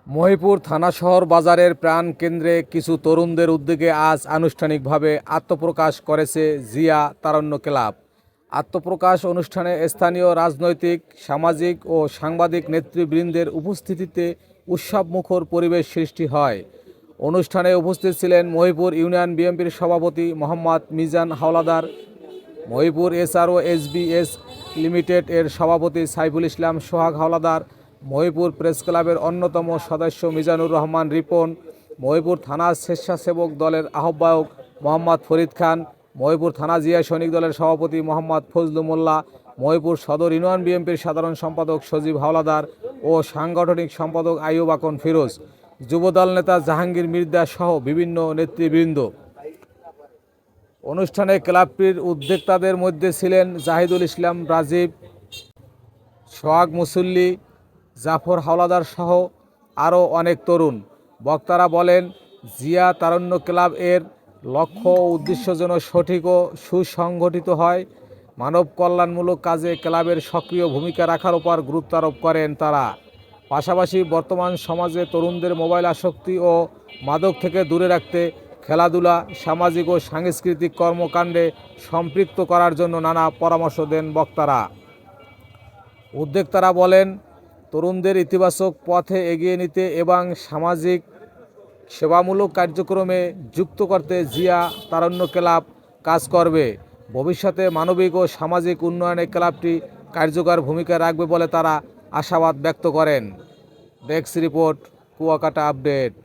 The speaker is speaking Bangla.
মহিপুর থানা শহর বাজারের প্রাণকেন্দ্রে কিছু তরুণদের উদ্যোগে আজ আনুষ্ঠানিকভাবে আত্মপ্রকাশ করেছে জিয়া তারুণ্য ক্লাব। আত্মপ্রকাশ অনুষ্ঠানে স্থানীয় রাজনৈতিক, সামাজিক ও সাংবাদিক নেতৃবৃন্দের উপস্থিতিতে উৎসবমুখর পরিবেশ সৃষ্টি হয়। অনুষ্ঠানে উপস্থিত ছিলেন মহিপুর ইউনিয়ন বিএনপির সভাপতি Mohammad Mizan Howlader, Mahipur SRO SBS limited এর সভাপতি সাইফুল ইসলাম সোহাগ হাওলাদার, মহিপুর প্রেস ক্লাবের অন্যতম সদস্য মিজানুর রহমান রিপন, মহিপুর থানা স্বেচ্ছাসেবক দলের আহ্বায়ক মোহাম্মদ ফরিদ খান, মহিপুর থানা জিয়া সৈনিক দলের সভাপতি মোহাম্মদ ফজলু মোল্লা, মহিপুর সদর ইউনিয়ন বিএনপির সাধারণ সম্পাদক সজীব হাওলাদার ও সাংগঠনিক সম্পাদক আইয়ুব আকন ফিরোজ, যুবদল নেতা জাহাঙ্গীর মির্জা সহ বিভিন্ন নেতৃবৃন্দ। অনুষ্ঠানে ক্লাবটির উদ্যোক্তাদের মধ্যে ছিলেন জাহিদুল ইসলাম রাজীব, সোহাগ মুসল্লি, জাফর হাওলাদার সহ আরও অনেক তরুণ। বক্তারা বলেন, জিয়া তারুণ্য ক্লাব এর লক্ষ্য ও উদ্দেশ্য যেন সঠিক ও সুসংগঠিত হয়। মানব কল্যাণমূলক কাজে ক্লাবের সক্রিয় ভূমিকা রাখার উপর গুরুত্ব আরোপ করেন তারা। পাশাপাশি বর্তমান সমাজে তরুণদের মোবাইল আসক্তি ও মাদক থেকে দূরে রাখতে খেলাধুলা, সামাজিক ও সাংস্কৃতিক কর্মকাণ্ডে সম্পৃক্ত করার জন্য নানা পরামর্শ দেন বক্তারা। উদ্যোক্তারা বলেন, তরুণদের ইতিবাচক পথে এগিয়ে নিতে এবং সামাজিক সেবামূলক কার্যক্রমে যুক্ত করতে জিয়া তারুণ্য ক্লাব কাজ করবে। ভবিষ্যতে মানবিক ও সামাজিক উন্নয়নে ক্লাবটি কার্যকর ভূমিকা রাখবে বলে তারা আশাবাদ ব্যক্ত করেন। Desk report, Kuakata update.